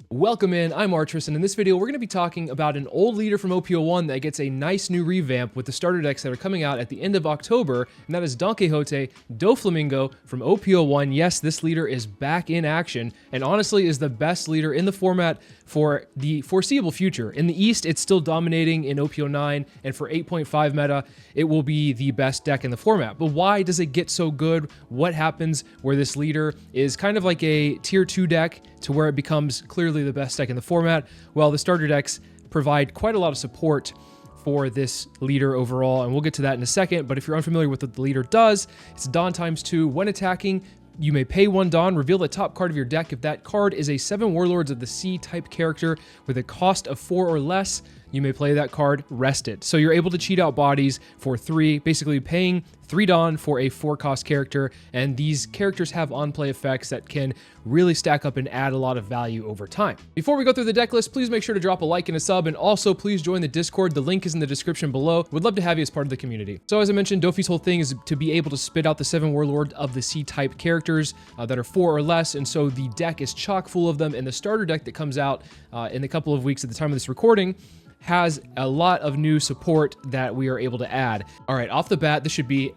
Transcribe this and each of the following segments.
Welcome in, I'm Artris, and in this video we're going to be talking about an old leader from OP-01 that gets a nice new revamp with the starter decks that are coming out at the end of October, and that is Donquixote Doflamingo from OP-01. Yes, this leader is back in action, and honestly is the best leader in the format for the foreseeable future. In the East, it's still dominating in OP-09, and for 8.5 meta, it will be the best deck in the format. But why does it get so good? What happens where this leader is kind of like a tier 2 deck to where it becomes clearly the best deck in the format? Well, the starter decks provide quite a lot of support for this leader overall, and we'll get to that in a second. But if you're unfamiliar with what the leader does, it's Don ×2. When attacking, you may pay 1 Don, reveal the top card of your deck. If that card is a 7 Warlords of the Sea type character with a cost of 4 or less, you may play that card rested. So you're able to cheat out bodies for 3, basically paying 3 Don for a 4-cost character, and these characters have on-play effects that can really stack up and add a lot of value over time. Before we go through the deck list, please make sure to drop a like and a sub, and also please join the Discord. The link is in the description below. We'd love to have you as part of the community. So as I mentioned, Doffy's whole thing is to be able to spit out the 7 Warlord of the Sea type characters that are 4 or less, and so the deck is chock full of them, and the starter deck that comes out in a couple of weeks at the time of this recording has a lot of new support that we are able to add. All right, off the bat, this should be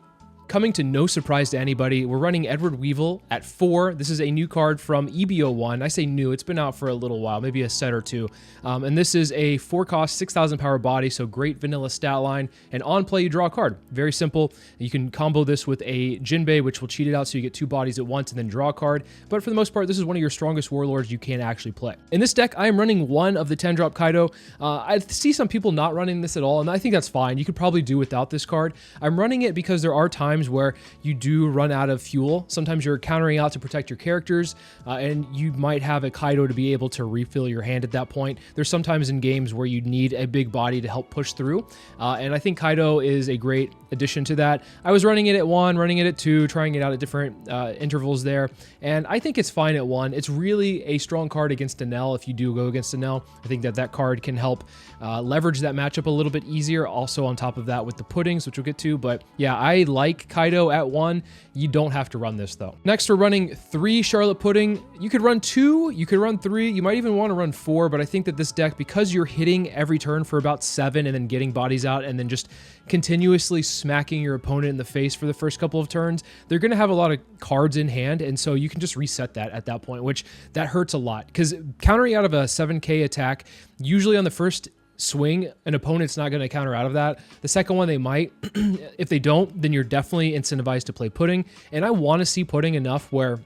coming to no surprise to anybody. We're running Edward Weevil at 4. This is a new card from EB-01. I say new, it's been out for a little while, maybe a set or two. And this is a 4-cost, 6,000 power body, so great vanilla stat line. And on play, you draw a card. Very simple. You can combo this with a Jinbei, which will cheat it out so you get 2 bodies at once and then draw a card. But for the most part, this is one of your strongest warlords you can actually play. In this deck, I am running 1 of the 10-drop Kaido. I see some people not running this at all, and I think that's fine. You could probably do without this card. I'm running it because there are times where you do run out of fuel. Sometimes you're countering out to protect your characters, and you might have a Kaido to be able to refill your hand at that point. There's sometimes in games where you need a big body to help push through, and I think Kaido is a great addition to that. I was running it at 1, running it at 2, trying it out at different intervals there, and I think it's fine at 1. It's really a strong card against Enel if you do go against Enel. I think that card can help leverage that matchup a little bit easier, also on top of that with the puddings, which we'll get to. But yeah, I like Kaido at 1. You don't have to run this though. Next, we're running 3 Charlotte Pudding. You could run 2, you could run 3, you might even want to run 4, but I think that this deck, because you're hitting every turn for about 7 and then getting bodies out and then just continuously smacking your opponent in the face for the first couple of turns, they're going to have a lot of cards in hand, and so you can just reset that at that point, which that hurts a lot, because countering out of a 7k attack, usually on the first swing, an opponent's not going to counter out of that. The second one, they might. If they don't, then you're definitely incentivized to play pudding, and I want to see pudding enough where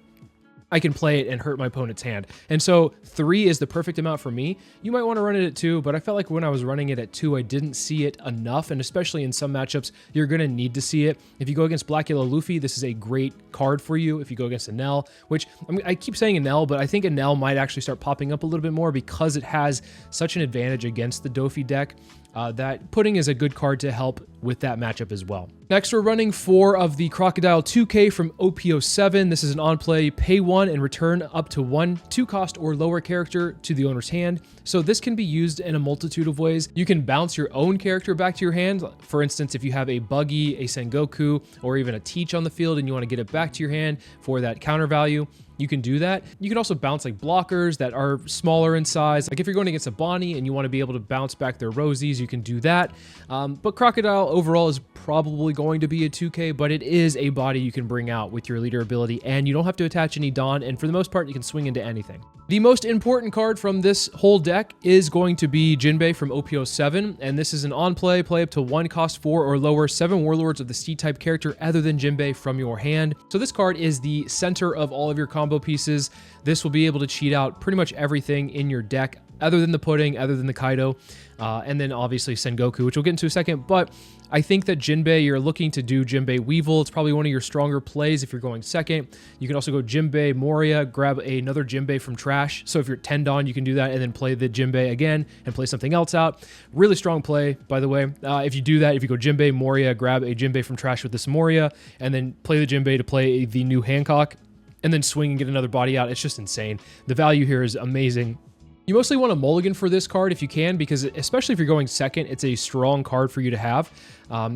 I can play it and hurt my opponent's hand. And so 3 is the perfect amount for me. You might want to run it at 2, but I felt like when I was running it at 2, I didn't see it enough, and especially in some matchups, you're going to need to see it. If you go against Black Yellow Luffy, this is a great card for you. If you go against Enel, which I keep saying Enel, but I think Enel might actually start popping up a little bit more because it has such an advantage against the Doffy deck. That pudding is a good card to help with that matchup as well. Next, we're running 4 of the Crocodile 2K from OP-07. This is an on-play, pay 1 and return up to 1 2-cost or lower character to the owner's hand. So this can be used in a multitude of ways. You can bounce your own character back to your hand. For instance, if you have a Buggy, a Sengoku, or even a Teach on the field and you want to get it back to your hand for that counter value, you can do that. You can also bounce like blockers that are smaller in size. Like if you're going against a Bonney and you want to be able to bounce back their Rosies, you can do that. But Crocodile overall is probably going to be a 2K, but it is a body you can bring out with your leader ability, and you don't have to attach any Don, and for the most part, you can swing into anything. The most important card from this whole deck is going to be Jinbei from OP-07, and this is an on-play, play up to 1 cost 4 or lower 7 Warlords of the Sea type character other than Jinbei from your hand. So this card is the center of all of your combo pieces. This will be able to cheat out pretty much everything in your deck other than the pudding, other than the Kaido, and then obviously Sengoku, which we'll get into in a second. But I think that Jinbei, you're looking to do Jinbei Weevil. It's probably one of your stronger plays if you're going second. You can also go Jinbei Moria, grab another Jinbei from trash. So if you're 10 Don, you can do that and then play the Jinbei again and play something else out. Really strong play, by the way. If you do that, if you go Jinbei Moria, grab a Jinbei from trash with this Moria, and then play the Jinbei to play the new Hancock, and then swing and get another body out. It's just insane. The value here is amazing. You mostly want to mulligan for this card if you can, because especially if you're going second, it's a strong card for you to have.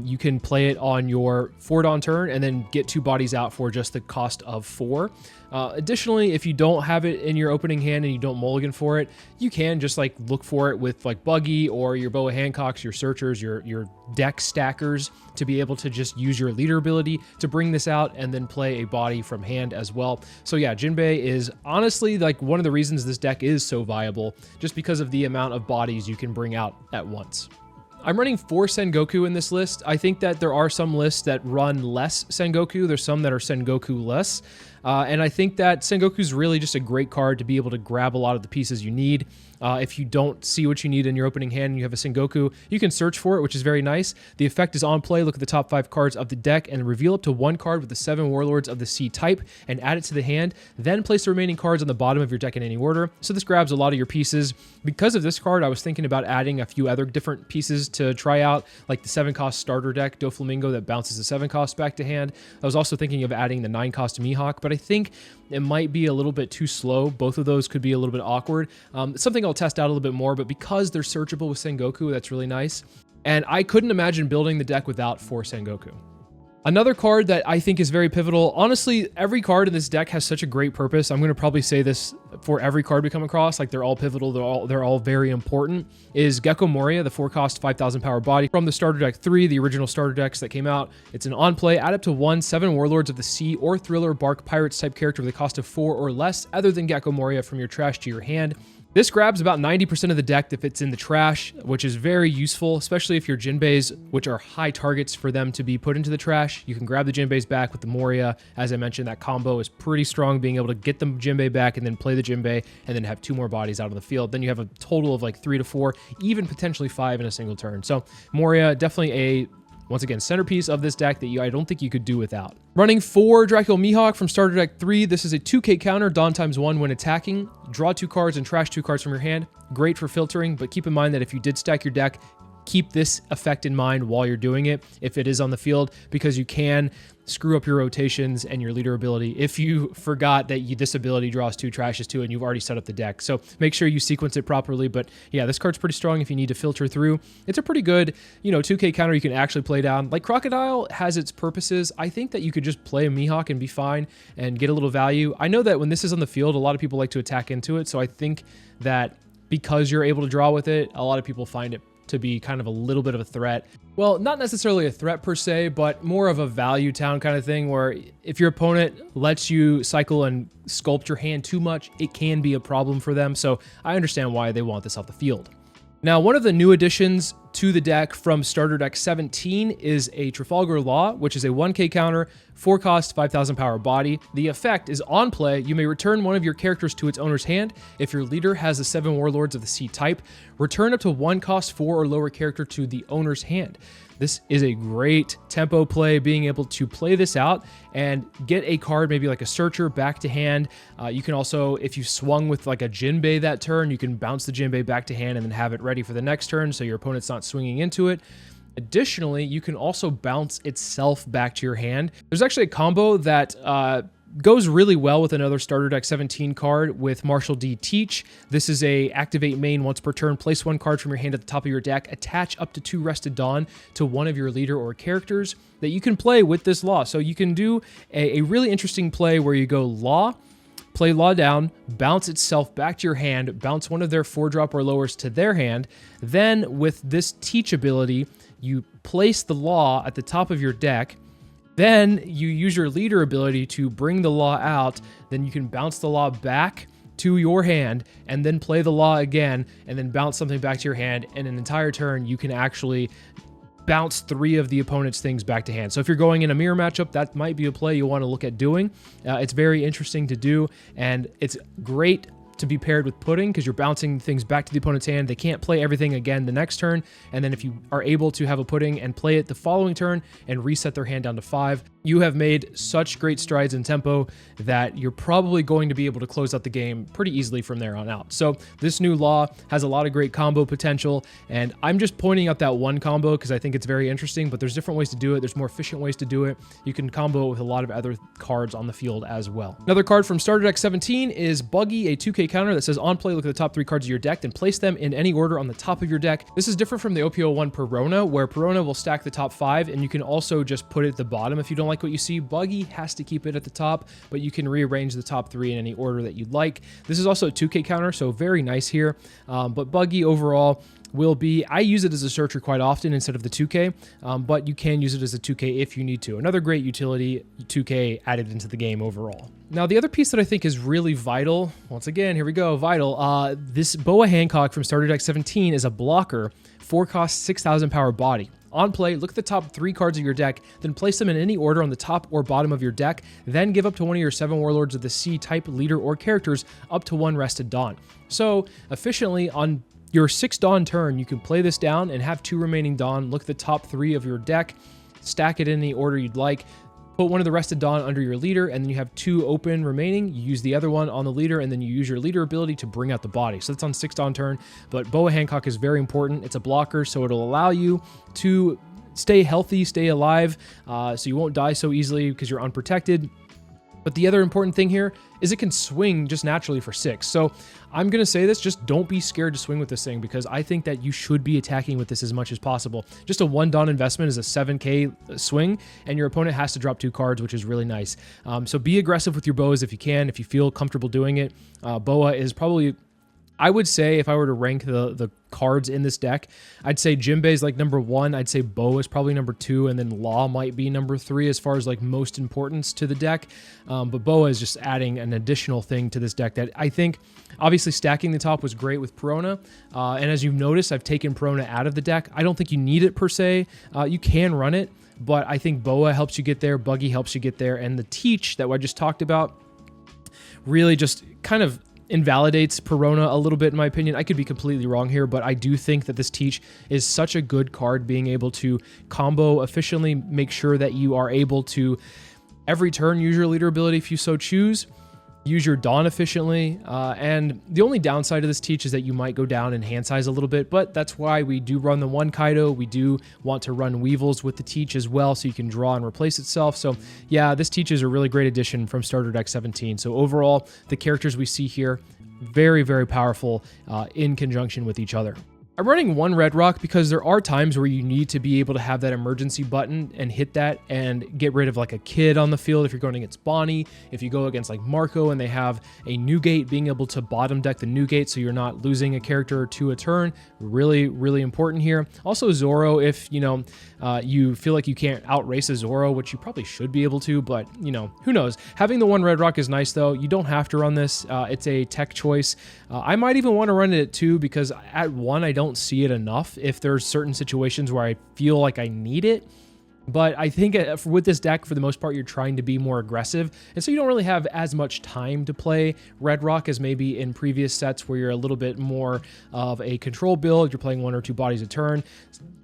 You can play it on your 4 Don turn and then get 2 bodies out for just the cost of 4. Additionally, if you don't have it in your opening hand and you don't mulligan for it, you can just like look for it with like Buggy or your Boa Hancocks, your Searchers, your deck stackers to be able to just use your leader ability to bring this out and then play a body from hand as well. So yeah, Jinbei is honestly like one of the reasons this deck is so viable, just because of the amount of bodies you can bring out at once. I'm running 4 Sengoku in this list. I think that there are some lists that run less Sengoku. There's some that are Sengoku less. And I think that Sengoku is really just a great card to be able to grab a lot of the pieces you need. If you don't see what you need in your opening hand and you have a Sengoku, you can search for it, which is very nice. The effect is on play. Look at the top 5 cards of the deck and reveal up to 1 card with the 7 Warlords of the Sea type and add it to the hand. Then place the remaining cards on the bottom of your deck in any order. So this grabs a lot of your pieces. Because of this card, I was thinking about adding a few other different pieces to try out, like the 7-cost starter deck, Doflamingo, that bounces the 7-cost back to hand. I was also thinking of adding the 9-cost Mihawk, but I think it might be a little bit too slow. Both of those could be a little bit awkward. It's something I'll test out a little bit more, but because they're searchable with Sengoku, that's really nice. And I couldn't imagine building the deck without 4 Sengoku. Another card that I think is very pivotal, honestly, every card in this deck has such a great purpose. I'm going to probably say this for every card we come across, like they're all pivotal, they're all very important, is Gecko Moria, the 4-cost 5,000 power body from the starter deck 3, the original starter decks that came out. It's an on-play, add up to 1 7 Warlords of the Sea or Thriller Bark Pirates type character with a cost of 4 or less, other than Gecko Moria, from your trash to your hand. This grabs about 90% of the deck if it's in the trash, which is very useful, especially if your Jinbeis, which are high targets for them to be put into the trash. You can grab the Jinbeis back with the Moria. As I mentioned, that combo is pretty strong, being able to get the Jinbei back and then play the Jinbei and then have 2 more bodies out on the field. Then you have a total of like 3 to 4, even potentially 5 in a single turn. So Moria, definitely once again, centerpiece of this deck that I don't think you could do without. Running 4 Dracula Mihawk from starter deck 3. This is a 2k counter, Dawn ×1 when attacking. Draw 2 cards and trash 2 cards from your hand. Great for filtering, but keep in mind that if you did stack your deck, keep this effect in mind while you're doing it if it is on the field, because you can screw up your rotations and your leader ability if you forgot that this ability draws 2 trashes too and you've already set up the deck. So make sure you sequence it properly. But yeah, this card's pretty strong if you need to filter through. It's a pretty good, 2k counter you can actually play down. Like Crocodile has its purposes. I think that you could just play a Mihawk and be fine and get a little value. I know that when this is on the field, a lot of people like to attack into it. So I think that because you're able to draw with it, a lot of people find it to be kind of a little bit of a threat. Well, not necessarily a threat per se, but more of a value town kind of thing, where if your opponent lets you cycle and sculpt your hand too much, it can be a problem for them. So I understand why they want this off the field. Now, one of the new additions to the deck from starter deck 17 is a Trafalgar Law, which is a 1k counter, 4-cost, 5,000 power body. The effect is on play. You may return one of your characters to its owner's hand. If your leader has the 7 Warlords of the Sea type, return up to 1-cost 4 or lower character to the owner's hand. This is a great tempo play, being able to play this out and get a card, maybe like a Searcher, back to hand. You can also, if you swung with like a Jinbei that turn, you can bounce the Jinbei back to hand and then have it ready for the next turn so your opponent's not swinging into it. Additionally, you can also bounce itself back to your hand. There's actually a combo that goes really well with another starter deck 17 card with Marshall D. Teach. This is a activate main once per turn. Place 1 card from your hand at the top of your deck. Attach up to 2 Rested Dawn to one of your leader or characters that you can play with this Law. So you can do a really interesting play where you go Law, play Law down, bounce itself back to your hand, bounce one of their 4-drop or lowers to their hand. Then with this Teach ability, you place the Law at the top of your deck. Then you use your leader ability to bring the Law out. Then you can bounce the Law back to your hand and then play the Law again and then bounce something back to your hand. And an entire turn, you can actually bounce 3 of the opponent's things back to hand. So if you're going in a mirror matchup, that might be a play you want to look at doing. It's very interesting to do, and it's great to be paired with Pudding because you're bouncing things back to the opponent's hand. They can't play everything again the next turn, and then if you are able to have a Pudding and play it the following turn and reset their hand down to 5, you have made such great strides in tempo that you're probably going to be able to close out the game pretty easily from there on out. So this new Law has a lot of great combo potential, and I'm just pointing out that one combo because I think it's very interesting, but there's different ways to do it. There's more efficient ways to do it. You can combo it with a lot of other cards on the field as well. Another card from starter deck 17 is Buggy, a 2k 2K counter that says on play, look at the top 3 cards of your deck, then place them in any order on the top of your deck. This is different from the OP-01 Perona, where Perona will stack the top 5, and you can also just put it at the bottom if you don't like what you see. Buggy has to keep it at the top, but you can rearrange the top 3 in any order that you'd like. This is also a 2K counter, so very nice here. But Buggy overall will be, I use it as a searcher quite often instead of the 2K, but you can use it as a 2K if you need to. Another great utility, 2K added into the game overall. Now, the other piece that I think is really vital, once again, here we go, vital, this Boa Hancock from Starter Deck 17 is a blocker, 4-cost, 6,000 power body. On play, look at the top 3 cards of your deck, then place them in any order on the top or bottom of your deck, then give up to one of your 7 Warlords of the Sea type leader or characters up to 1 Rested Dawn. So, efficiently, on your 6th Dawn turn, you can play this down and have 2 remaining Dawn, look at the top 3 of your deck, stack it in any order you'd like, put one of the Rested Dawn under your leader, and then you have 2 open remaining. You use the other one on the leader, and then you use your leader ability to bring out the body. So that's on 6th Dawn turn, but Boa Hancock is very important. It's a blocker, so it'll allow you to stay healthy, stay alive, so you won't die so easily because you're unprotected. But the other important thing here is it can swing just naturally for 6. So I'm going to say this, just don't be scared to swing with this thing, because I think that you should be attacking with this as much as possible. Just a 1 Dawn investment is a 7K swing, and your opponent has to drop 2 cards, which is really nice. So be aggressive with your boas if you can, if you feel comfortable doing it. Boa is probably, I would say, if I were to rank the cards in this deck, I'd say Jinbei is like number 1, I'd say Boa is probably number 2, and then Law might be number 3 as far as like most importance to the deck. But Boa is just adding an additional thing to this deck that I think, obviously stacking the top was great with Perona, and as you've noticed, I've taken Perona out of the deck. I don't think you need it per se. You can run it, but I think Boa helps you get there, Buggy helps you get there, and the Teach that I just talked about really just kind of invalidates Perona a little bit, in my opinion. I could be completely wrong here, but I do think that this Teach is such a good card, being able to combo efficiently, make sure that you are able to, every turn, use your leader ability if you so choose, use your Dawn efficiently, and the only downside of this Teach is that you might go down in hand size a little bit, but that's why we do run the 1 Kaido. We do want to run Weevils with the Teach as well, so you can draw and replace itself. So yeah, this Teach is a really great addition from Starter Deck 17. So overall, the characters we see here, very, very powerful in conjunction with each other. I'm running 1 Red Rock because there are times where you need to be able to have that emergency button and hit that and get rid of like a kid on the field if you're going against Bonney. If you go against like Marco and they have a new gate, being able to bottom deck the new gate so you're not losing a character to a turn, really, really important here. Also Zoro, if you know you feel like you can't outrace a Zoro, which you probably should be able to, but you know, who knows. Having the 1 Red Rock is nice though. You don't have to run this. It's a tech choice. I might even want to run it at 2 because at 1 I don't see it enough if there's certain situations where I feel like I need it. But I think with this deck, for the most part, you're trying to be more aggressive, and so you don't really have as much time to play Red Rock as maybe in previous sets where you're a little bit more of a control build. You're playing 1 or 2 bodies a turn.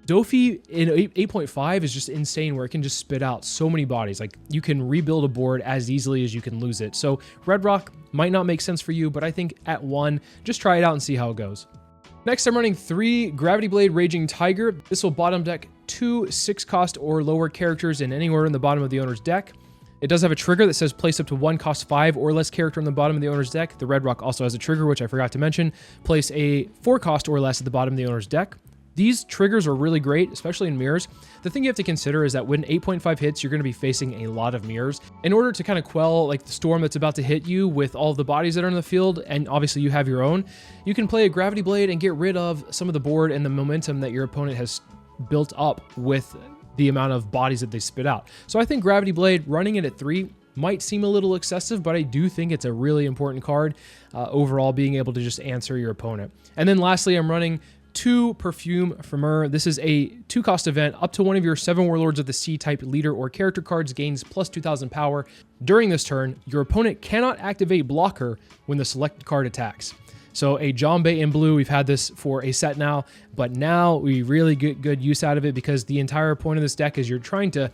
Doffy in 8.5 is just insane, where it can just spit out so many bodies. Like, you can rebuild a board as easily as you can lose it. So Red Rock might not make sense for you, but I think at 1, just try it out and see how it goes. Next, I'm running 3 Gravity Blade Raging Tiger. This will bottom deck 2 6-cost or lower characters in any order in the bottom of the owner's deck. It does have a trigger that says place up to 1 cost 5 or less character on the bottom of the owner's deck. The Red Rock also has a trigger, which I forgot to mention. Place a 4 cost or less at the bottom of the owner's deck. These triggers are really great, especially in mirrors. The thing you have to consider is that when 8.5 hits, you're going to be facing a lot of mirrors. In order to kind of quell like the storm that's about to hit you with all of the bodies that are in the field, and obviously you have your own, you can play a Gravity Blade and get rid of some of the board and the momentum that your opponent has built up with the amount of bodies that they spit out. So I think Gravity Blade, running it at 3, might seem a little excessive, but I do think it's a really important card overall, being able to just answer your opponent. And then lastly, I'm running 2 Perfume Femur. This is a 2-cost event. Up to one of your 7 Warlords of the Sea type leader or character cards gains plus 2,000 power. During this turn, your opponent cannot activate blocker when the selected card attacks. So a Jambei in blue, we've had this for a set now, but now we really get good use out of it, because the entire point of this deck is you're trying to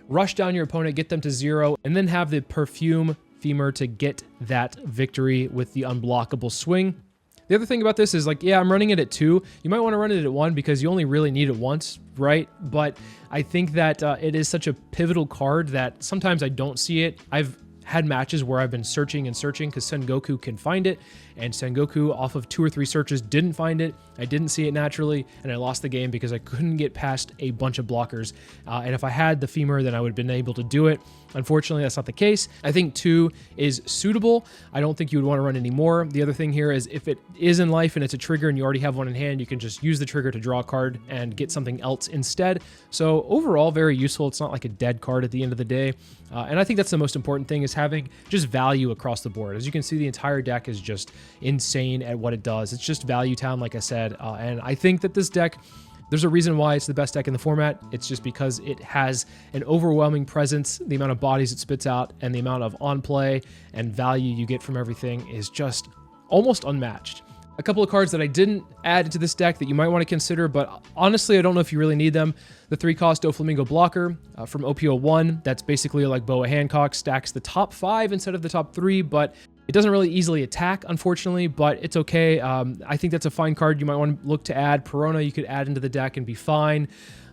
rush down your opponent, get them to 0, and then have the Perfume Femur to get that victory with the unblockable swing. The other thing about this is, like, yeah, I'm running it at 2. You might want to run it at 1 because you only really need it once, right? But I think that it is such a pivotal card that sometimes I don't see it. I've had matches where I've been searching and searching because Sengoku can find it, and Sengoku off of 2 or 3 searches didn't find it. I didn't see it naturally, and I lost the game because I couldn't get past a bunch of blockers. And if I had the femur, then I would have been able to do it. Unfortunately, that's not the case. I think 2 is suitable. I don't think you would want to run any more. The other thing here is if it is in life and it's a trigger and you already have one in hand, you can just use the trigger to draw a card and get something else instead. So overall, very useful. It's not like a dead card at the end of the day. And I think that's the most important thing, is having just value across the board. As you can see, the entire deck is just insane at what it does. It's just value town, like I said. And I think that this deck, there's a reason why it's the best deck in the format. It's just because it has an overwhelming presence. The amount of bodies it spits out and the amount of on play and value you get from everything is just almost unmatched. A couple of cards that I didn't add to this deck that you might want to consider, but honestly, I don't know if you really need them. The 3-cost Doflamingo blocker from OP-01. That's basically like Boa Hancock, stacks the top 5 instead of the top 3, but it doesn't really easily attack, unfortunately, but it's okay. I think that's a fine card you might want to look to add. Perona you could add into the deck and be fine.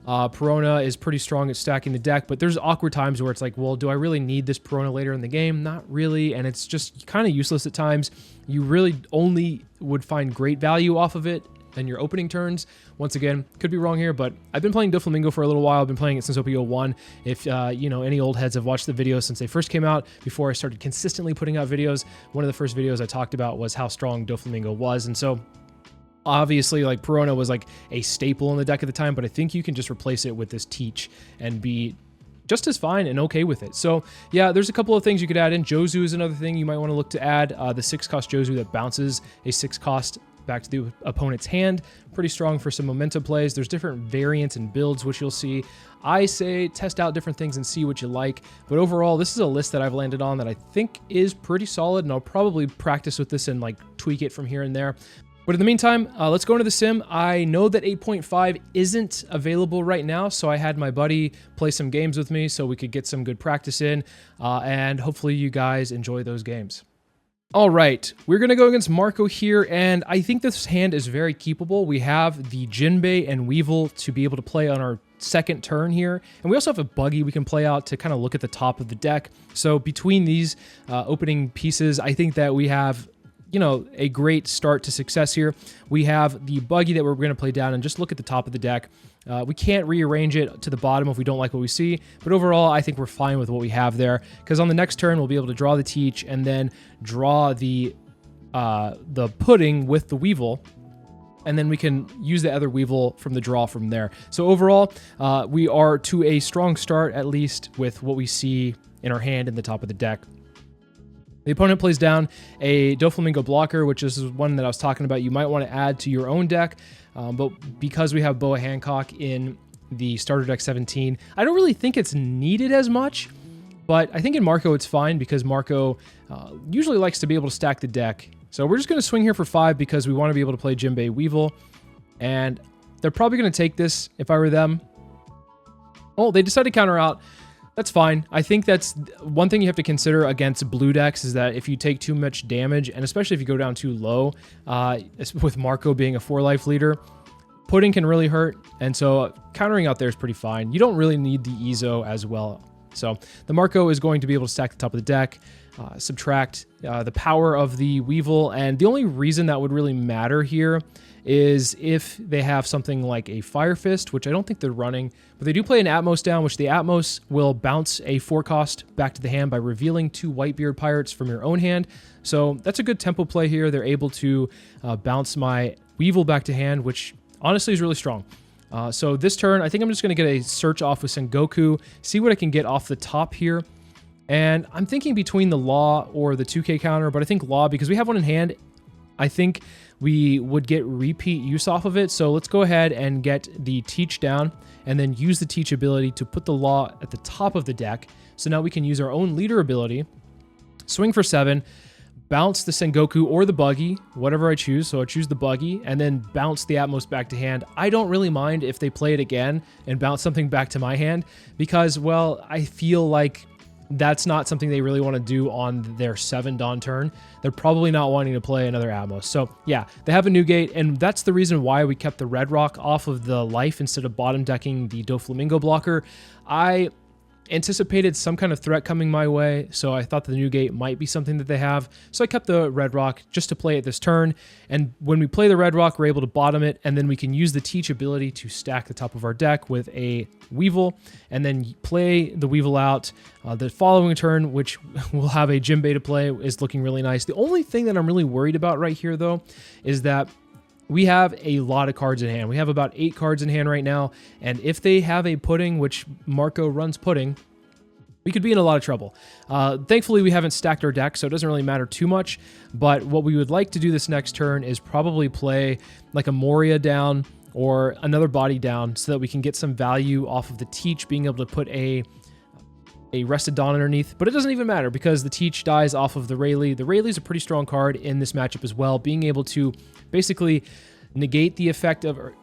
Perona is pretty strong at stacking the deck, but there's awkward times where it's like, well, do I really need this Perona later in the game? Not really, and it's just kind of useless at times. You really only would find great value off of it in your opening turns. Once again, could be wrong here, but I've been playing Doflamingo for a little while. I've been playing it since OP-01. If you know, any old heads have watched the videos since they first came out, before I started consistently putting out videos, one of the first videos I talked about was how strong Doflamingo was, and so obviously, like, Perona was like a staple in the deck at the time, but I think you can just replace it with this Teach and be just as fine and okay with it. So yeah, there's a couple of things you could add in. Jozu is another thing you might want to look to add. The 6-cost Jozu that bounces a 6-cost back to the opponent's hand. Pretty strong for some momentum plays. There's different variants and builds, which you'll see. I say test out different things and see what you like. But overall, this is a list that I've landed on that I think is pretty solid, and I'll probably practice with this and like tweak it from here and there. But in the meantime, let's go into the sim. I know that 8.5 isn't available right now, so I had my buddy play some games with me so we could get some good practice in, and hopefully you guys enjoy those games. All right, we're going to go against Marco here, and I think this hand is very keepable. We have the Jinbei and Weevil to be able to play on our second turn here, and we also have a Buggy we can play out to kind of look at the top of the deck. So between these opening pieces, I think that we have, you know, a great start to success here. We have the Buggy that we're going to play down and just look at the top of the deck. We can't rearrange it to the bottom if we don't like what we see, but overall, I think we're fine with what we have there, because on the next turn, we'll be able to draw the Teach and then draw the Pudding with the Weevil, and then we can use the other Weevil from the draw from there. So overall, we are to a strong start, at least with what we see in our hand in the top of the deck. The opponent plays down a Doflamingo blocker, which is one that I was talking about you might want to add to your own deck, but because we have Boa Hancock in the starter deck 17, I don't really think it's needed as much, but I think in Marco it's fine because Marco usually likes to be able to stack the deck. So we're just going to swing here for 5 because we want to be able to play Jinbei Weevil, and they're probably going to take this if I were them. Oh, they decided to counter out. That's fine. I think that's one thing you have to consider against blue decks, is that if you take too much damage, and especially if you go down too low, with Marco being a 4-life leader, Pudding can really hurt, and so countering out there is pretty fine. You don't really need the Ezo as well. So the Marco is going to be able to stack the top of the deck, subtract the power of the Weevil, and the only reason that would really matter here is if they have something like a Fire Fist, which I don't think they're running, but they do play an Atmos down, which the Atmos will bounce a 4-cost back to the hand by revealing 2 Whitebeard Pirates from your own hand. So that's a good tempo play here. They're able to bounce my Weevil back to hand, which honestly is really strong. So this turn, I think I'm just going to get a search off with Sengoku, see what I can get off the top here. And I'm thinking between the Law or the 2K counter, but I think Law, because we have one in hand, I think we would get repeat use off of it. So let's go ahead and get the Teach down and then use the Teach ability to put the Law at the top of the deck. So now we can use our own leader ability, swing for 7, bounce the Sengoku or the Buggy, whatever I choose. So I choose the Buggy and then bounce the Atmos back to hand. I don't really mind if they play it again and bounce something back to my hand because, well, I feel like that's not something they really want to do on their 7 Dawn turn. They're probably not wanting to play another Atmos. So yeah, they have a Newgate, and that's the reason why we kept the Red Rock off of the life instead of bottom decking the Doflamingo blocker. I anticipated some kind of threat coming my way, so I thought the new gate might be something that they have. So I kept the red rock just to play it this turn, and when we play the red rock, we're able to bottom it, and then we can use the teach ability to stack the top of our deck with a Weevil, and then play the Weevil out. The following turn, which will have a Jinbei to play, is looking really nice. The only thing that I'm really worried about right here, though, is that we have a lot of cards in hand. We have about 8 cards in hand right now, and if they have a pudding, which Marco runs pudding, we could be in a lot of trouble. Thankfully, we haven't stacked our deck, so it doesn't really matter too much, but what we would like to do this next turn is probably play like a Moria down or another body down so that we can get some value off of the teach, being able to put a Rested Dawn underneath, but it doesn't even matter because the teach dies off of the Rayleigh. The Rayleigh is a pretty strong card in this matchup as well, being able to basically negate the effect of, or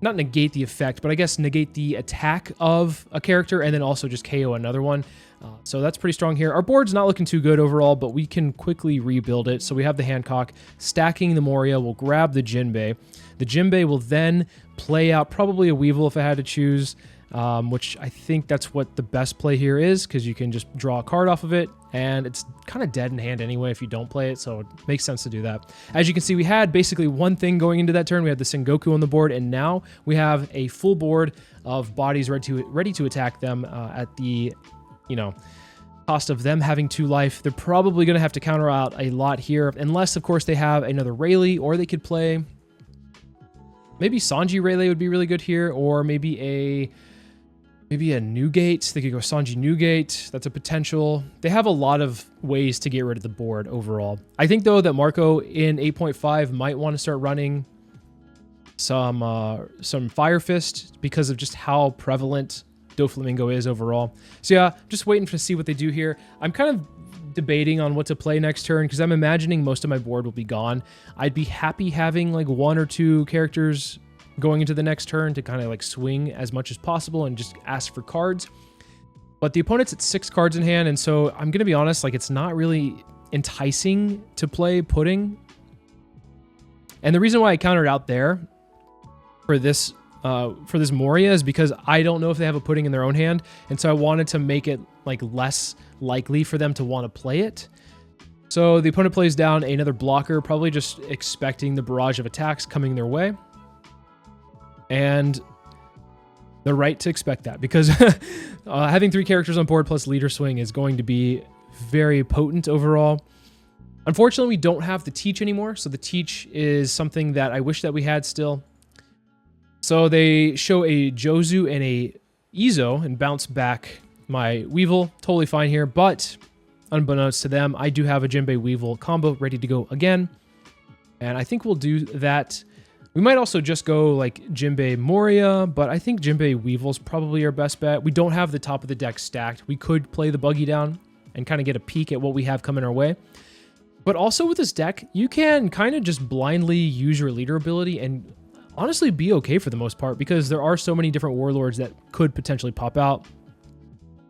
not negate the effect, but I guess negate the attack of a character and then also just KO another one. So that's pretty strong here. Our board's not looking too good overall, but we can quickly rebuild it. So we have the Hancock stacking the Moria. We'll grab the Jinbei. The Jinbei will then play out probably a Weevil if I had to choose, which I think that's what the best play here is, because you can just draw a card off of it, and it's kind of dead in hand anyway if you don't play it, so it makes sense to do that. As you can see, we had basically one thing going into that turn. We had the Sengoku on the board, and now we have a full board of bodies ready to attack them at the, cost of them having 2 life. They're probably going to have to counter out a lot here, unless, of course, they have another Rayleigh, or they could play maybe Sanji Rayleigh would be really good here, or maybe a Newgate. They could go Sanji Newgate. That's a potential. They have a lot of ways to get rid of the board overall. I think, though, that Marco in 8.5 might want to start running some Fire Fist because of just how prevalent Doflamingo is overall. So yeah, just waiting to see what they do here. I'm kind of debating on what to play next turn because I'm imagining most of my board will be gone. I'd be happy having like 1 or 2 characters going into the next turn to kind of like swing as much as possible and just ask for cards. But the opponent's at 6 cards in hand, and so I'm going to be honest, like it's not really enticing to play Pudding. And the reason why I countered out there for this Moria is because I don't know if they have a Pudding in their own hand, and so I wanted to make it like less likely for them to want to play it. So the opponent plays down another blocker, probably just expecting the barrage of attacks coming their way. And they're right to expect that because having 3 characters on board plus leader swing is going to be very potent overall. Unfortunately, we don't have the teach anymore, so the teach is something that I wish that we had still. So they show a Jozu and a Izo and bounce back my Weevil. Totally fine here, but unbeknownst to them, I do have a Jinbei Weevil combo ready to go again. And I think we'll do that. We might also just go like Jinbei Moria, but I think Jinbei Weevil's probably our best bet. We don't have the top of the deck stacked. We could play the buggy down and kind of get a peek at what we have coming our way. But also with this deck, you can kind of just blindly use your leader ability and honestly be okay for the most part because there are so many different warlords that could potentially pop out.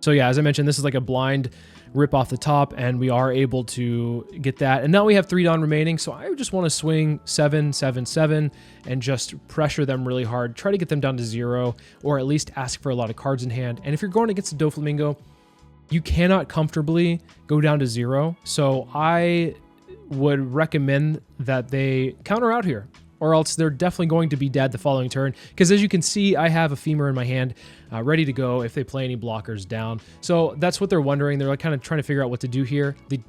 So yeah, as I mentioned, this is like a blind rip off the top, and we are able to get that. And now we have 3 Dawn remaining, so I just want to swing 7, 7, 7, and just pressure them really hard. Try to get them down to 0, or at least ask for a lot of cards in hand. And if you're going against the Doflamingo, you cannot comfortably go down to 0. So I would recommend that they counter out here, or else they're definitely going to be dead the following turn. Because as you can see, I have a Femur in my hand ready to go if they play any blockers down. So that's what they're wondering. They're like kind of trying to figure out what to do here. They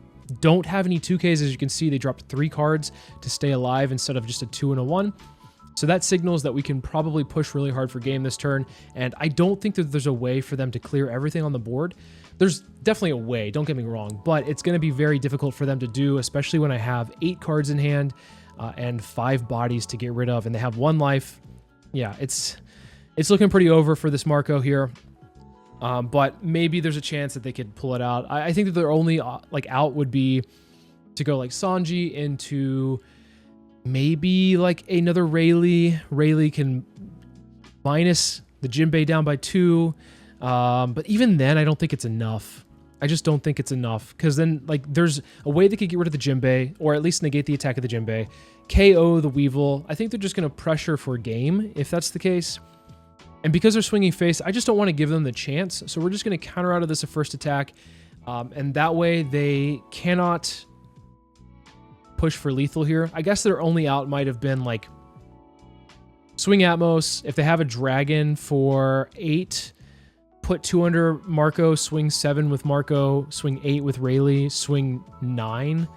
don't have any 2Ks. As you can see, they dropped 3 cards to stay alive instead of just a 2 and a 1. So that signals that we can probably push really hard for game this turn. And I don't think that there's a way for them to clear everything on the board. There's definitely a way, don't get me wrong, but it's going to be very difficult for them to do, especially when I have 8 cards in hand and 5 bodies to get rid of, and they have 1 life. Yeah, it's looking pretty over for this Marco here. But maybe there's a chance that they could pull it out. I think that their only like out would be to go like Sanji into maybe like another Rayleigh. Rayleigh can minus the Jinbei down by 2. But even then, I don't think it's enough. I just don't think it's enough, because then like there's a way they could get rid of the Jinbei, or at least negate the attack of the Jinbei, KO the Weevil. I think they're just going to pressure for game if that's the case. And because they're swinging face, I just don't want to give them the chance. So we're just going to counter out of this a first attack. And that way they cannot push for lethal here. I guess their only out might have been like swing Atmos. If they have a dragon for 8, put 2 under Marco, swing 7 with Marco, swing 8 with Rayleigh, swing 9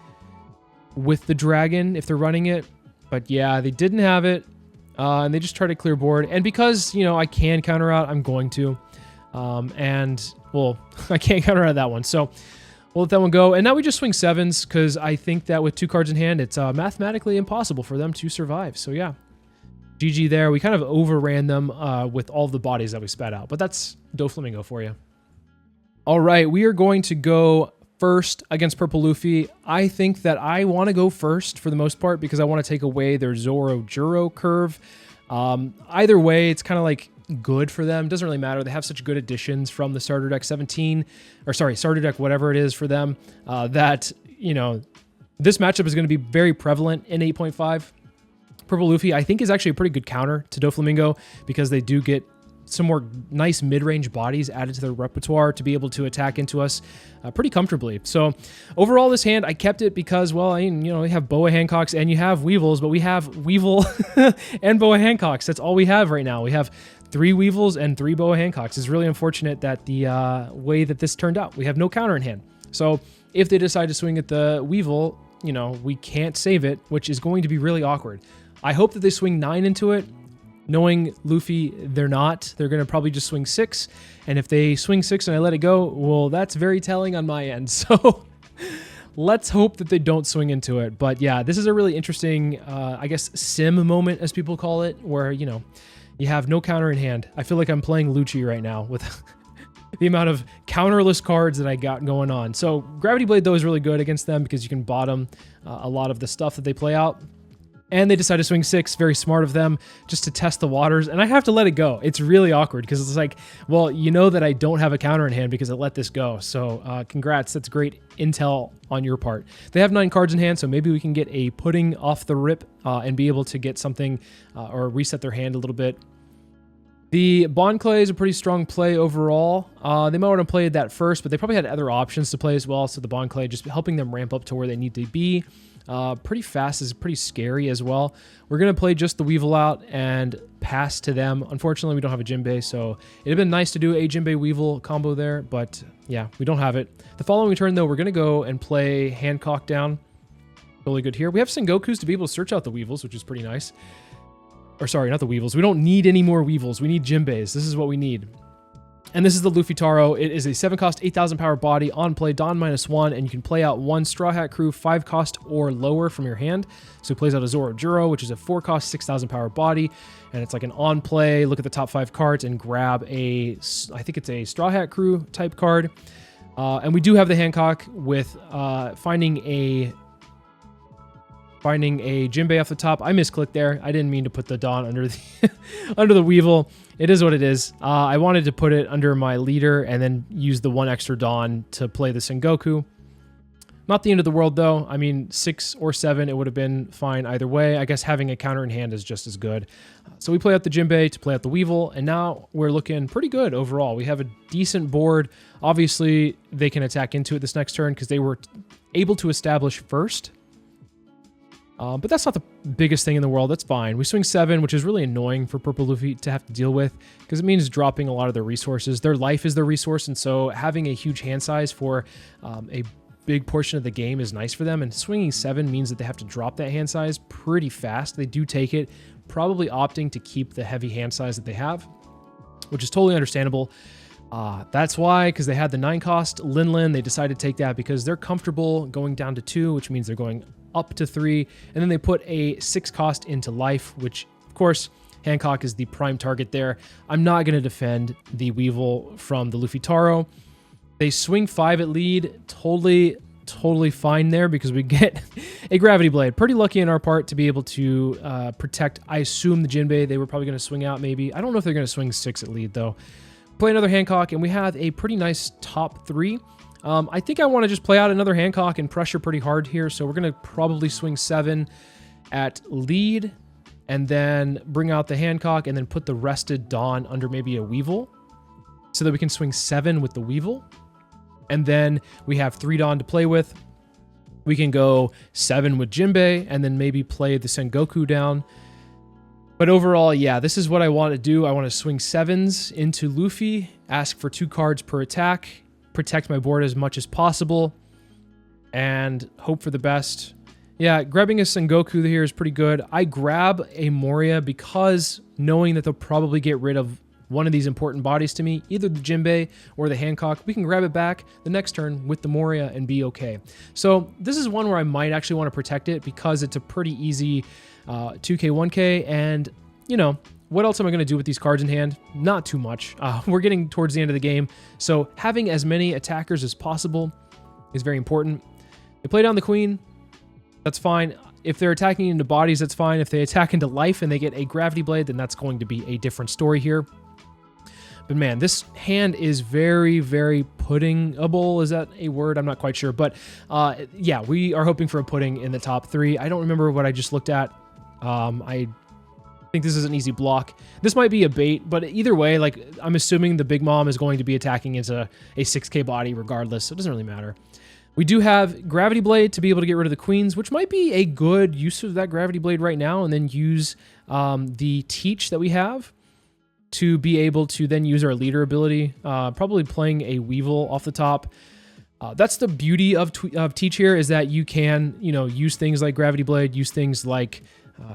with the dragon if they're running it. But yeah, they didn't have it. And they just tried to clear board. And because, you know, I can counter out, I'm going to. Well, I can't counter out that one. So we'll let that one go. And now we just swing 7s because I think that with 2 cards in hand, it's mathematically impossible for them to survive. So yeah, GG there. We kind of overran them with all the bodies that we spat out. But that's Doflamingo for you. All right, we are going to go first against Purple Luffy. I think that I want to go first for the most part because I want to take away their Zoro Juro curve. Either way, it's kind of like good for them. Doesn't really matter. They have such good additions from the starter deck 17, or sorry, starter deck whatever it is for them, that, you know, this matchup is going to be very prevalent in 8.5. Purple Luffy, I think, is actually a pretty good counter to Doflamingo because they do get some more nice mid-range bodies added to their repertoire to be able to attack into us pretty comfortably. So overall, this hand, I kept it because, well, you know, we have Boa Hancocks and you have Weevils, but we have Weevil and Boa Hancocks. That's all we have right now. We have 3 Weevils and 3 Boa Hancocks. It's really unfortunate that the way that this turned out. We have no counter in hand. So if they decide to swing at the Weevil, you know, we can't save it, which is going to be really awkward. I hope that they swing 9 into it. Knowing Luffy, they're not. They're going to probably just swing 6. And if they swing 6 and I let it go, well, that's very telling on my end. So let's hope that they don't swing into it. But yeah, this is a really interesting, I guess, sim moment, as people call it, where, you know, you have no counter in hand. I feel like I'm playing Lucci right now with the amount of counterless cards that I got going on. So Gravity Blade, though, is really good against them because you can bottom a lot of the stuff that they play out. And they decide to swing 6, very smart of them, just to test the waters. And I have to let it go. It's really awkward because it's like, well, you know that I don't have a counter in hand because I let this go. So congrats, that's great intel on your part. They have 9 cards in hand, so maybe we can get a pudding off the rip and be able to get something or reset their hand a little bit. The Bond Clay is a pretty strong play overall. They might want to play that first, but they probably had other options to play as well. So the Bond Clay just helping them ramp up to where they need to be. Pretty fast is pretty scary as well. We're going to play just the Weevil out and pass to them. Unfortunately, we don't have a Jinbei, so it'd have been nice to do a Jinbei Weevil combo there, but yeah, we don't have it. The following turn, though, we're going to go and play Hancock down. Really good here. We have Sengokus to be able to search out the Weevils, which is pretty nice. Or sorry, not the Weevils. We don't need any more Weevils. We need Jinbeis. This is what we need. And this is the Luffy Taro. It is a 7-cost, 8,000 power body on play, Dawn -1, and you can play out 1 Straw Hat Crew 5-cost or lower from your hand. So it plays out a Zoro Juro, which is a 4-cost, 6,000 power body, and it's like an on play. Look at the top 5 cards and grab a, I think it's a Straw Hat Crew type card. And we do have the Hancock with finding a Jinbei off the top. I misclicked there. I didn't mean to put the Dawn under the under the Weevil. It is what it is. I wanted to put it under my leader and then use the 1 extra Dawn to play the Sengoku. Not the end of the world, though. I mean, 6 or 7, it would have been fine either way. I guess having a counter in hand is just as good. So we play out the Jinbei to play out the Weevil, and now we're looking pretty good overall. We have a decent board. Obviously, they can attack into it this next turn because they were able to establish first. But that's not the biggest thing in the world. That's fine. We swing 7, which is really annoying for Purple Luffy to have to deal with because it means dropping a lot of their resources. Their life is their resource, and so having a huge hand size for a big portion of the game is nice for them. And swinging 7 means that they have to drop that hand size pretty fast. They do take it, probably opting to keep the heavy hand size that they have, which is totally understandable. That's why, because they had the 9-cost Lin, they decided to take that because they're comfortable going down to 2, which means they're going up to 3, and then they put a 6-cost into life, which, of course, Hancock is the prime target there. I'm not going to defend the Weevil from the Luffy Taro. They swing 5 at lead, totally fine there because we get a Gravity Blade. Pretty lucky on our part to be able to protect, I assume, the Jinbei. They were probably going to swing out maybe. I don't know if they're going to swing 6 at lead, though. Play another Hancock, and we have a pretty nice top 3. I think I want to just play out another Hancock and pressure pretty hard here, so we're going to probably swing 7 at lead and then bring out the Hancock, and then put the rested Dawn under maybe a Weevil, so that we can swing 7 with the Weevil. And then we have 3 Dawn to play with. We can go 7 with Jinbei, and then maybe play the Sengoku down. But overall, yeah, this is what I want to do. I want to swing 7s into Luffy, ask for 2 cards per attack, protect my board as much as possible, and hope for the best. Yeah, grabbing a Sengoku here is pretty good. I grab a Moria because knowing that they'll probably get rid of one of these important bodies to me, either the Jinbei or the Hancock, we can grab it back the next turn with the Moria and be okay. So this is one where I might actually want to protect it because it's a pretty easy 2K, 1K, and, you know, what else am I going to do with these cards in hand? Not too much. We're getting towards the end of the game, so having as many attackers as possible is very important. They play down the Queen, that's fine. If they're attacking into bodies, that's fine. If they attack into life and they get a Gravity Blade, then that's going to be a different story here. But man, this hand is very, very puddingable. Is that a word? I'm not quite sure. But yeah, we are hoping for a pudding in the top 3. I don't remember what I just looked at. I think this is an easy block. This might be a bait, but either way, like, I'm assuming the Big Mom is going to be attacking into a 6K body regardless, so it doesn't really matter. We do have Gravity Blade to be able to get rid of the Queens, which might be a good use of that Gravity Blade right now, and then use the Teach that we have to be able to then use our leader ability, probably playing a Weevil off the top. That's the beauty of Teach here, is that you can, you know, use things like Gravity Blade, use things like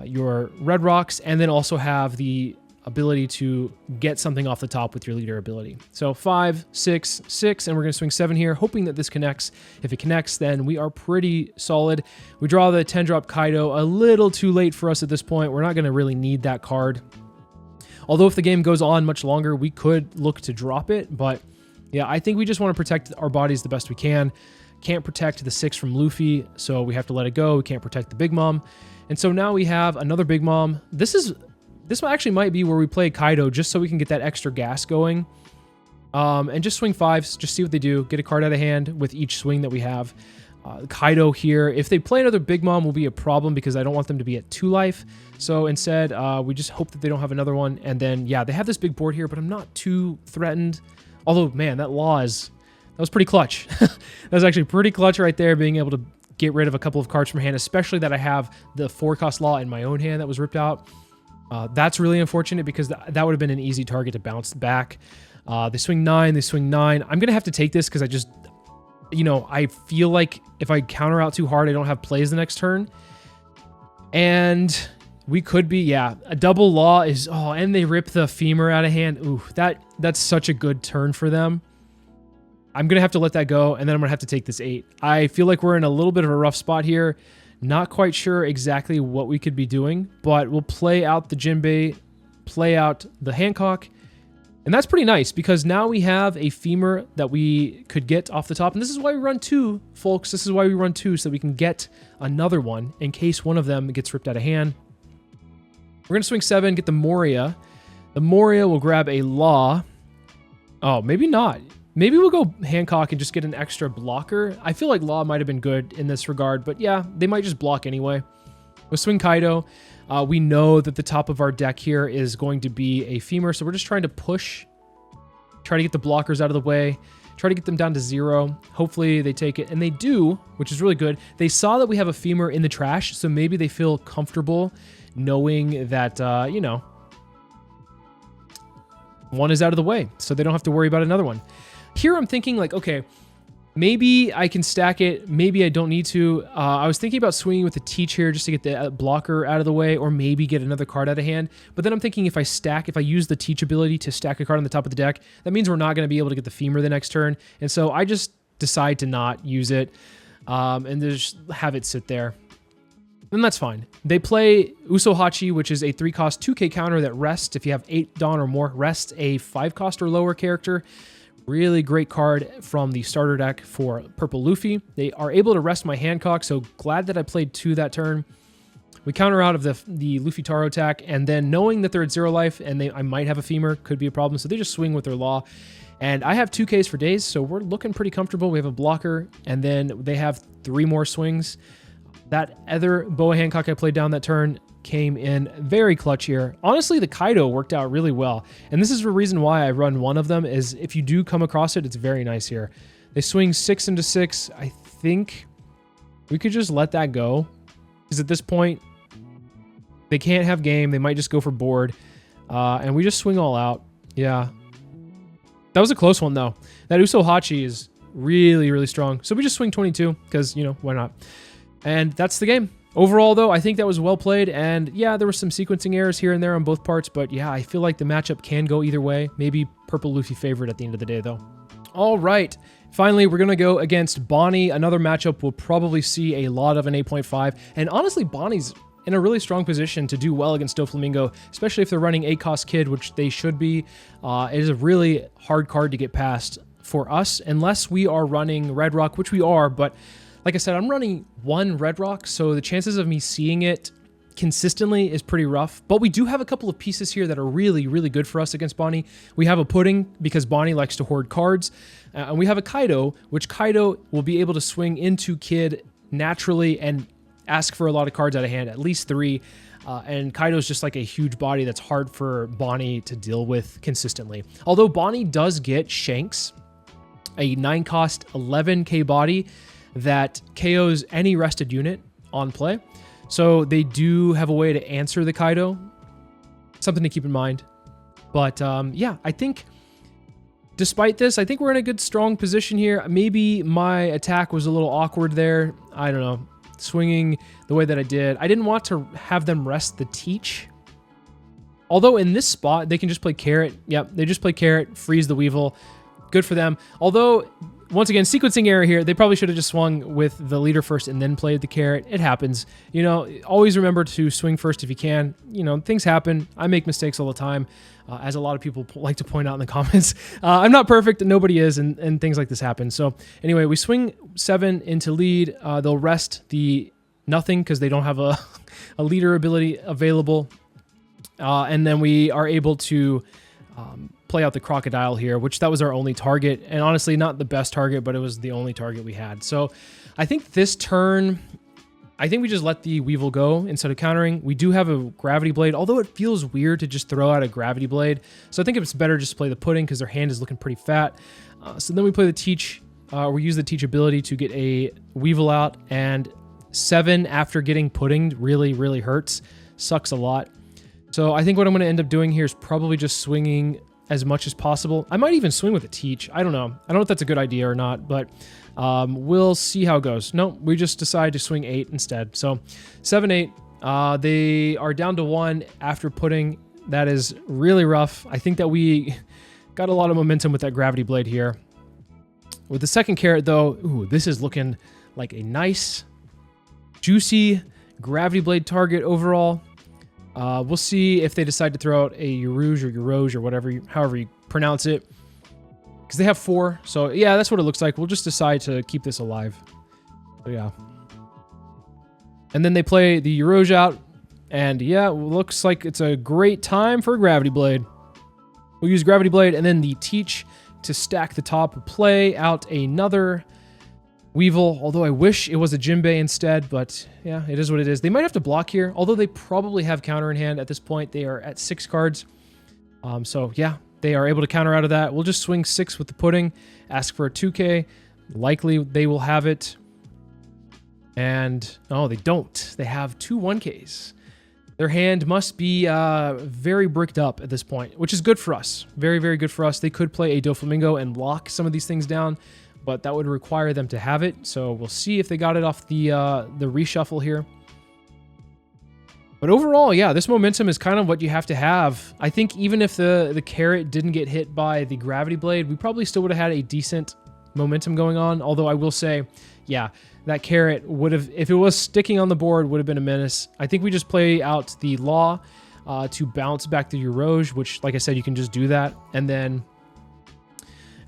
your Red Rocks, and then also have the ability to get something off the top with your leader ability. So 5, 6, 6, and we're going to swing 7 here, hoping that this connects. If it connects, then we are pretty solid. We draw the 10-drop Kaido, a little too late for us at this point. We're not going to really need that card. Although if the game goes on much longer, we could look to drop it. But yeah, I think we just want to protect our bodies the best we can. Can't protect the 6 from Luffy, so we have to let it go. We can't protect the Big Mom. And so now we have another Big Mom. This actually might be where we play Kaido just so we can get that extra gas going. And just swing 5s, just see what they do. Get a card out of hand with each swing that we have. Kaido here, if they play another Big Mom, will be a problem because I don't want them to be at 2 life. So instead, we just hope that they don't have another one. And then, yeah, they have this big board here, but I'm not too threatened. Although, man, that was pretty clutch. That was actually pretty clutch right there, being able to get rid of a couple of cards from hand, especially that I have the 4-cost Law in my own hand that was ripped out. That's really unfortunate because that would have been an easy target to bounce back. They swing 9, they swing 9. I'm going to have to take this because I just, you know, I feel like if I counter out too hard, I don't have plays the next turn. And we could be, yeah, a double Law is, oh, and they rip the Femur out of hand. Ooh, that's such a good turn for them. I'm going to have to let that go, and then I'm going to have to take this 8. I feel like we're in a little bit of a rough spot here. Not quite sure exactly what we could be doing, but we'll play out the Jinbei, play out the Hancock, and that's pretty nice because now we have a Femur that we could get off the top, and this is why we run 2, folks. This is why we run 2, so we can get another one in case one of them gets ripped out of hand. We're going to swing 7, get the Moria. The Moria will grab a Law. Oh, maybe not. Maybe we'll go Hancock and just get an extra blocker. I feel like Law might have been good in this regard, but yeah, they might just block anyway. We'll swing Kaido. We know that the top of our deck here is going to be a Femur, so we're just trying to push, try to get the blockers out of the way, try to get them down to 0. Hopefully they take it, and they do, which is really good. They saw that we have a Femur in the trash, so maybe they feel comfortable knowing that, you know, one is out of the way, so they don't have to worry about another one. Here I'm thinking like, okay, maybe I can stack it. Maybe I don't need to. I was thinking about swinging with the Teach here just to get the blocker out of the way, or maybe get another card out of hand. But then I'm thinking if I use the Teach ability to stack a card on the top of the deck, that means we're not going to be able to get the Femur the next turn. And so I just decide to not use it and just have it sit there. And that's fine. They play Usohachi, which is a 3-cost 2K counter that rests. If you have 8 Dawn or more, rests a 5-cost or lower character. Really great card from the starter deck for Purple Luffy. They are able to rest my Hancock, so glad that I played 2 that turn. We counter out of the Luffy Taro attack, and then knowing that they're at 0 life and I might have a Femur, could be a problem, so they just swing with their Law. And I have 2Ks for days, so we're looking pretty comfortable. We have a blocker, and then they have 3 more swings. That other Boa Hancock I played down that turn came in very clutch here. Honestly, the Kaido worked out really well. And this is the reason why I run one of them, is if you do come across it, it's very nice here. They swing 6 into 6. I think we could just let that go, because at this point, they can't have game. They might just go for board. And we just swing all out. Yeah. That was a close one, though. That Uso Hachi is really, really strong. So we just swing 22, because, you know, why not? And that's the game. Overall, though, I think that was well played. And yeah, there were some sequencing errors here and there on both parts. But yeah, I feel like the matchup can go either way. Maybe Purple Luffy favorite at the end of the day, though. All right. Finally, we're going to go against Bonney. Another matchup we'll probably see a lot of in 8.5. And honestly, Bonney's in a really strong position to do well against Doflamingo, especially if they're running 8-cost Kid, which they should be. It is a really hard card to get past for us, unless we are running Red Rock, which we are. But like I said, I'm running one Red Rock, so the chances of me seeing it consistently is pretty rough. But we do have a couple of pieces here that are really, really good for us against Bonney. We have a Pudding, because Bonney likes to hoard cards. And we have a Kaido, which Kaido will be able to swing into Kid naturally and ask for a lot of cards out of hand, at least 3. And Kaido's just like a huge body that's hard for Bonney to deal with consistently. Although Bonney does get Shanks, a 9-cost 11k body that KOs any rested unit on play. So they do have a way to answer the Kaido. Something to keep in mind. But yeah, I think despite this, I think we're in a good, strong position here. Maybe my attack was a little awkward there. I don't know. Swinging the way that I did. I didn't want to have them rest the Teach. Although in this spot, they can just play Carrot. Yep, they just play Carrot, freeze the Weevil. Good for them. Although, once again, sequencing error here. They probably should have just swung with the leader first and then played the Carrot. It happens. You know, always remember to swing first if you can. You know, things happen. I make mistakes all the time, as a lot of people like to point out in the comments. I'm not perfect, and nobody is, and things like this happen. So anyway, we swing 7 into lead. They'll rest the nothing because they don't have a leader ability available. And then we are able to play out the Crocodile here, which that was our only target. And honestly, not the best target, but it was the only target we had. So I think this turn, I think we just let the Weevil go instead of countering. We do have a Gravity Blade, although it feels weird to just throw out a Gravity Blade. So I think it's better just to play the Pudding because their hand is looking pretty fat. So then we play the Teach. We use the Teach ability to get a Weevil out. And 7 after getting Puddinged really, really hurts. Sucks a lot. So I think what I'm going to end up doing here is probably just swinging as much as possible. I might even swing with a Teach. I don't know. I don't know if that's a good idea or not, but we'll see how it goes. No, we just decide to swing 8 instead. So 7, 8. They are down to 1 after Pudding. That is really rough. I think that we got a lot of momentum with that Gravity Blade here. With the second Carrot, though, ooh, this is looking like a nice, juicy Gravity Blade target overall. We'll see if they decide to throw out a Urouge or Urouge or whatever, however you pronounce it. Because they have 4. So, yeah, that's what it looks like. We'll just decide to keep this alive. So, yeah. And then they play the Urouge out. And, yeah, looks like it's a great time for a Gravity Blade. We'll use Gravity Blade and then the Teach to stack the top. We'll play out another Weevil, although I wish it was a Jinbei instead, but yeah, it is what it is. They might have to block here, although they probably have counter in hand at this point. They are at 6 cards. So yeah, they are able to counter out of that. We'll just swing 6 with the Pudding, ask for a 2k. Likely they will have it. And, oh, they don't. They have 2 1ks. Their hand must be very bricked up at this point, which is good for us. Very, very good for us. They could play a Doflamingo and lock some of these things down, but that would require them to have it. So we'll see if they got it off the reshuffle here. But overall, yeah, this momentum is kind of what you have to have. I think even if the Carrot didn't get hit by the Gravity Blade, we probably still would have had a decent momentum going on. Although I will say, yeah, that Carrot would have, if it was sticking on the board, would have been a menace. I think we just play out the Law to bounce back the Urouge, which, like I said, you can just do that. And then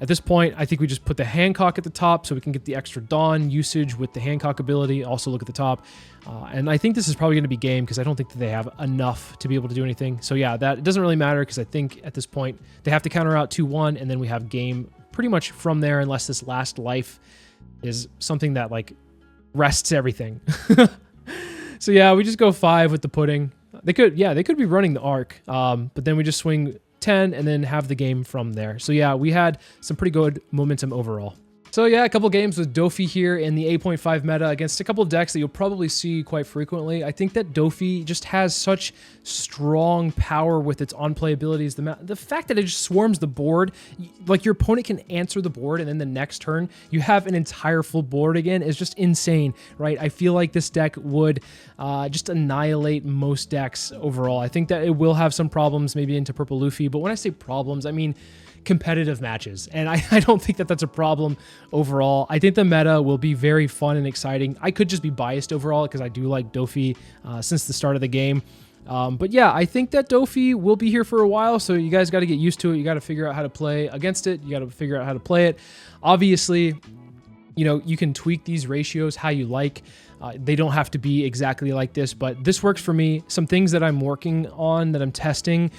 at this point, I think we just put the Hancock at the top so we can get the extra Dawn usage with the Hancock ability. Also look at the top. And I think this is probably going to be game because I don't think that they have enough to be able to do anything. So yeah, that it doesn't really matter because I think at this point they have to counter out 2-1 and then we have game pretty much from there unless this last life is something that like rests everything. So yeah, we just go 5 with the Pudding. They could be running the arc, but then we just swing 10 and then have the game from there. So yeah, we had some pretty good momentum overall. So yeah, a couple games with Doffy here in the 8.5 meta against a couple decks that you'll probably see quite frequently. I think that Doffy just has such strong power with its on-play abilities. The fact that it just swarms the board, like your opponent can answer the board and then the next turn you have an entire full board again is just insane, right? I feel like this deck would just annihilate most decks overall. I think that it will have some problems maybe into Purple Luffy, but when I say problems, I mean competitive matches, and I don't think that that's a problem overall. I think the meta will be very fun and exciting. I could just be biased overall because I do like Doffy since the start of the game. But yeah, I think that Doffy will be here for a while, so you guys got to get used to it. You got to figure out how to play against it. You got to figure out how to play it. Obviously, you know, you can tweak these ratios how you like. They don't have to be exactly like this, but this works for me. Some things that I'm working on, that I'm testing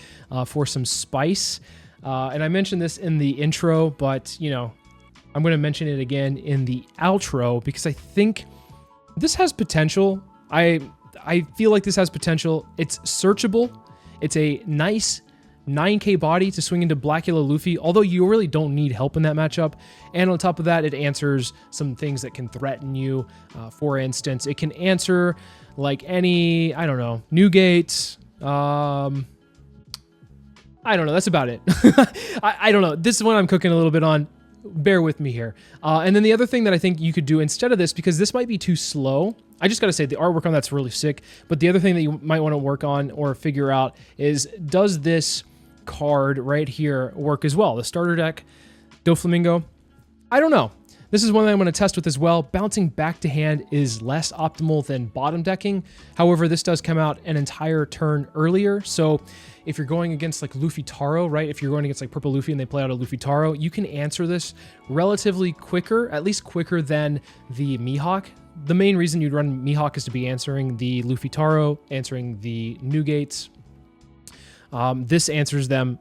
for some spice. And I mentioned this in the intro, but, you know, I'm going to mention it again in the outro because I think this has potential. I feel like this has potential. It's searchable. It's a nice 9k body to swing into Black Yellow Luffy, although you really don't need help in that matchup. And on top of that, it answers some things that can threaten you. For instance, it can answer like any, I don't know, Newgate, I don't know. That's about it. I don't know. This is one I'm cooking a little bit on. Bear with me here. And then the other thing that I think you could do instead of this, because this might be too slow, I just got to say the artwork on that's really sick. But the other thing that you might want to work on or figure out is, does this card right here work as well? The starter deck, Doflamingo. I don't know. This is one that I'm going to test with as well. Bouncing back to hand is less optimal than bottom decking. However, this does come out an entire turn earlier. So if you're going against like Luffy Taro, right? If you're going against like Purple Luffy and they play out a Luffy Taro, you can answer this relatively quicker, at least quicker than the Mihawk. The main reason you'd run Mihawk is to be answering the Luffy Taro, answering the Newgates. This answers them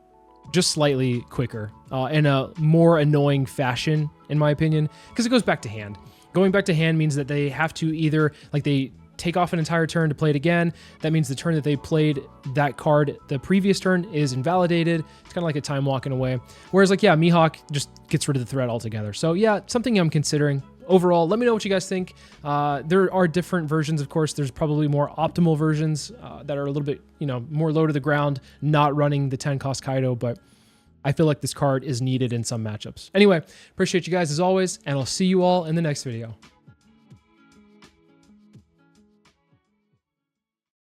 just slightly quicker in a more annoying fashion, in my opinion, because it goes back to hand. Going back to hand means that they have to either, like, they take off an entire turn to play it again. That means the turn that they played that card the previous turn is invalidated. It's kind of like a time walking away. Whereas, like, yeah, Mihawk just gets rid of the threat altogether. So yeah, something I'm considering. Overall, let me know what you guys think. There are different versions, of course. There's probably more optimal versions that are a little bit, you know, more low to the ground, not running the 10 cost Kaido, but I feel like this card is needed in some matchups. Anyway, appreciate you guys as always, and I'll see you all in the next video.